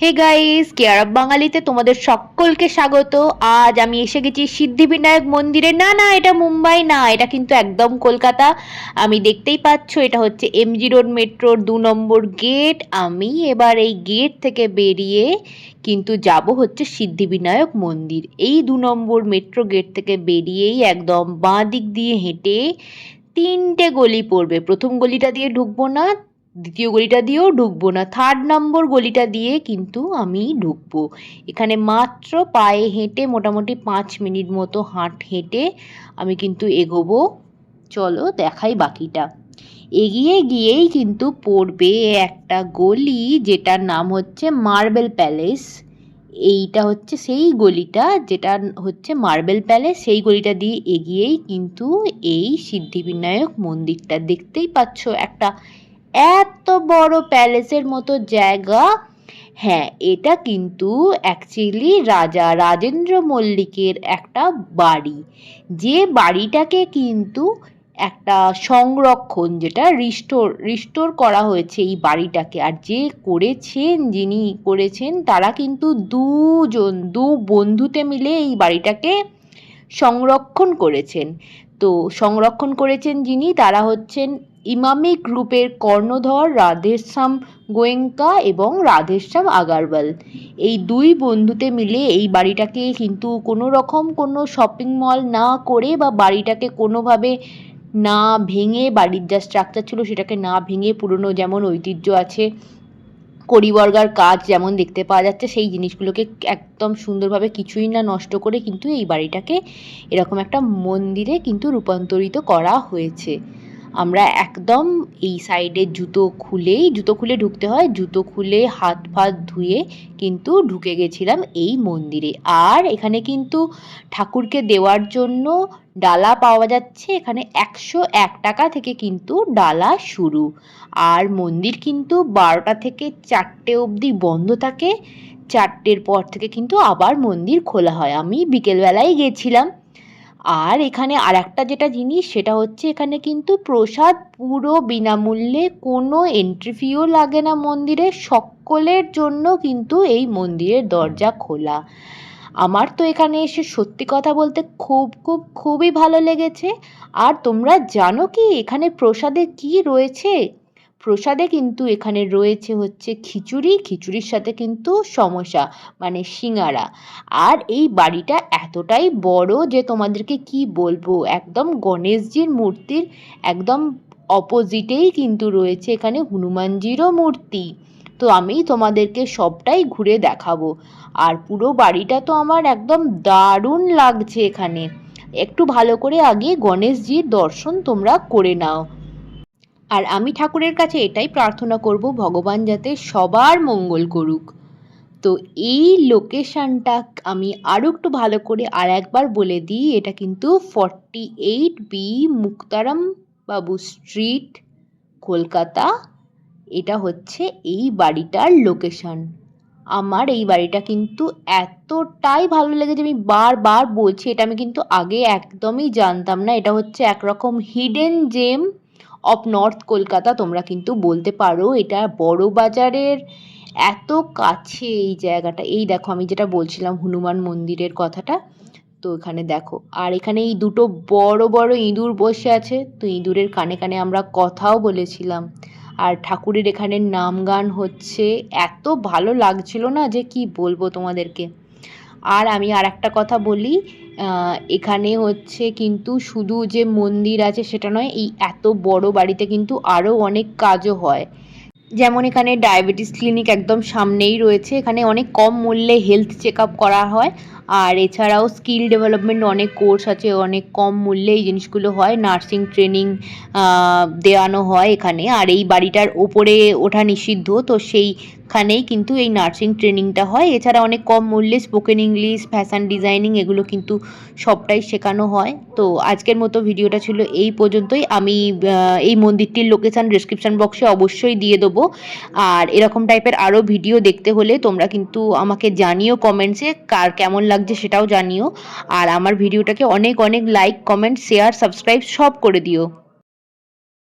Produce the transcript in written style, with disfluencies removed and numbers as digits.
Hey guys, care of বাঙালিতে তোমাদের সকলকে স্বাগত। আজ আমি এসে গেছি সিদ্ধিবিনায়ক মন্দিরে। না না, এটা মুম্বাই না, এটা কিন্তু একদম কলকাতা। আমি দেখতেই পাচ্ছ, এটা হচ্ছে এমজি রোড মেট্রোর 2 নম্বর গেট। আমি এবার এই গেট থেকে বেরিয়ে কিন্তু যাব হচ্ছে সিদ্ধিবিনায়ক মন্দির। এই 2 নম্বর মেট্রো গেট থেকে বেরিয়েই একদম বাঁ দিক দিয়ে হেঁটে 3টে গলি পড়বে। প্রথম গলিটা দিয়ে ঢুকবো না, দ্বিতীয় গলিটা দিয়েও ঢুকবো না, 3 নম্বর গলিটা দিয়ে কিন্তু আমি ঢুকবো। এখানে মাত্র পায়ে হেঁটে মোটামুটি 5 মিনিট মতো হেঁটে আমি কিন্তু এগোবো। চলো দেখাই বাকিটা। এগিয়ে গিয়েই কিন্তু পড়বে একটা গলি যেটার নাম হচ্ছে মার্বেল প্যালেস। এইটা হচ্ছে সেই গলিটা যেটা হচ্ছে মার্বেল প্যালেস। সেই গলিটা দিয়ে এগিয়েই কিন্তু এই সিদ্ধিবিনায়ক মন্দিরটা দেখতেই পাচ্ছ। একটা এত বড় প্যালেসের মতো জায়গা। হ্যাঁ, এটা কিন্তু অ্যাকচুয়ালি রাজা রাজেন্দ্র মল্লিকের একটা বাড়ি। যে বাড়িটাকে কিন্তু একটা সংরক্ষণ, যেটা রিস্টোর করা হয়েছে এই বাড়িটাকে। আর যিনি করেছেন তারা কিন্তু দু বন্ধুতে মিলে এই বাড়িটাকে সংরক্ষণ করেছেন। তো সংরক্ষণ করেছেন যিনি, তারা হচ্ছেন ইমামি গ্রুপের কর্ণধর রাধেশ্যাম গোয়েঙ্কা এবং রাধেশ্যাম আগারওয়াল। এই 2 বন্ধুতে মিলে এই বাড়িটাকে কিন্তু কোনো রকম কোনো শপিং মল না করে বা বাড়িটাকে কোনোভাবে না ভেঙে, বাড়ির যা স্ট্রাকচার ছিল সেটাকে না ভেঙে, পুরনো যেমন ঐতিহ্য আছে, কড়িবর্গার কাজ যেমন দেখতে পাওয়া যাচ্ছে, সেই জিনিসগুলোকে একদম সুন্দরভাবে কিছুই না নষ্ট করে কিন্তু এই বাড়িটাকে এরকম একটা মন্দিরে কিন্তু রূপান্তরিত করা হয়েছে। আমরা একদম এই সাইডে জুতো খুলে ঢুকতে হয়। জুতো খুলে হাত ফাত ধুয়ে কিন্তু ঢুকে গেছিলাম এই মন্দিরে। আর এখানে কিন্তু ঠাকুরকে দেওয়ার জন্য ডালা পাওয়া যাচ্ছে। এখানে 101 টাকা থেকে কিন্তু ডালা শুরু। আর মন্দির কিন্তু 12টা থেকে 4টে অবধি বন্ধ থাকে। 4টের পর থেকে কিন্তু আবার মন্দির খোলা হয়। আমি বিকেলবেলায় গেছিলাম। আর এখানে আর একটা যেটা জিনিস, সেটা হচ্ছে এখানে কিন্তু প্রসাদ পুরো বিনামূল্যে, কোনো এন্ট্রি ফিও লাগে না মন্দিরে। সকলের জন্য কিন্তু এই মন্দিরের দরজা খোলা। আমার তো এখানে এসে সত্যি কথা বলতে খুবই ভালো লেগেছে। আর তোমরা জানো কি এখানে প্রসাদে কি রয়েছে? প্রসাদে কিন্তু এখানে রয়েছে হচ্ছে খিচুড়ির সাথে কিন্তু সমোসা, মানে সিঙ্গারা। আর এই বাড়িটা এতটাই বড় যে তোমাদেরকে কি বলবো, একদম গণেশজির মূর্তির একদম অপোজিটেই কিন্তু রয়েছে এখানে হনুমানজিরও মূর্তি। তো আমি তোমাদেরকে সবটাই ঘুরে দেখাবো। আর পুরো বাড়িটা তো আমার একদম দারুণ লাগছে এখানে। একটু ভালো করে আগে গণেশজির দর্শন তোমরা করে নাও। আর আমি ঠাকুরের কাছে এটাই প্রার্থনা করব, ভগবান যাতে সবার মঙ্গল করুক। তো এই লোকেশনটা আমি আরও একটু ভালো করে আর একবার বলে দিই। এটা কিন্তু 48B মুক্তারাম বাবু স্ট্রিট, কলকাতা। এটা হচ্ছে এই বাড়িটার লোকেশন। আমার এই বাড়িটা কিন্তু এতটাই ভালো লেগেছে, আমি বারবার বলছি, এটা আমি কিন্তু আগে একদমই জানতাম না। এটা হচ্ছে একরকম hidden gem of north Kolkata তোমরা কিন্তু বলতে পারো। এটা বড় বাজারের এত কাছে এই জায়গাটা। এই দেখো আমি যেটা বলছিলাম হনুমান মন্দিরের কথাটা, তো এখানে দেখো। আর এখানে এই 2টো বড় বড় ইঁদুর বসে আছে। তো ইঁদুরের কানে কানে আমরা কথাও বলেছিলাম। আর ঠাকুরের এখানে নাম গান হচ্ছে, এত ভালো লাগছিল না যে কি বলবো তোমাদেরকে। আর আমি আর একটা কথা বলি, এখানে হচ্ছে কিন্তু শুধু যে মন্দির আছে সেটা নয়, এই এত বড় বাড়িতে কিন্তু আরও অনেক কাজও হয়। যেমন এখানে ডায়াবেটিস ক্লিনিক একদম সামনেই রয়েছে। এখানে অনেক কম মূল্যে হেলথ চেক আপ করা হয়। আর এছাড়াও স্কিল ডেভেলপমেন্ট অনেক কোর্স আছে, অনেক কম মূল্যে এই জিনিসগুলো হয়। নার্সিং ট্রেনিং দেওয়ানো হয় এখানে। আর এই বাড়িটার ওপরে ওঠা নিষিদ্ধ, তো সেইখানেই কিন্তু এই নার্সিং ট্রেনিংটা হয়। এছাড়া অনেক কম মূল্যে স্পোকেন ইংলিশ, ফ্যাশন ডিজাইনিং এগুলো কিন্তু সবটাই শেখানো হয়। তো আজকের মতো ভিডিওটা ছিল এই পর্যন্তই। আমি এই মন্দিরটির লোকেশান ডেসক্রিপশান বক্সে অবশ্যই দিয়ে দেবো। আর এরকম টাইপের আরও ভিডিও দেখতে হলে তোমরা কিন্তু আমাকে জানিও কমেন্টসে, কার কেমন লাগছে সেটাও জানিও। আর আমার ভিডিওটাকে অনেক লাইক, কমেন্ট, শেয়ার, সাবস্ক্রাইব সব করে দিও।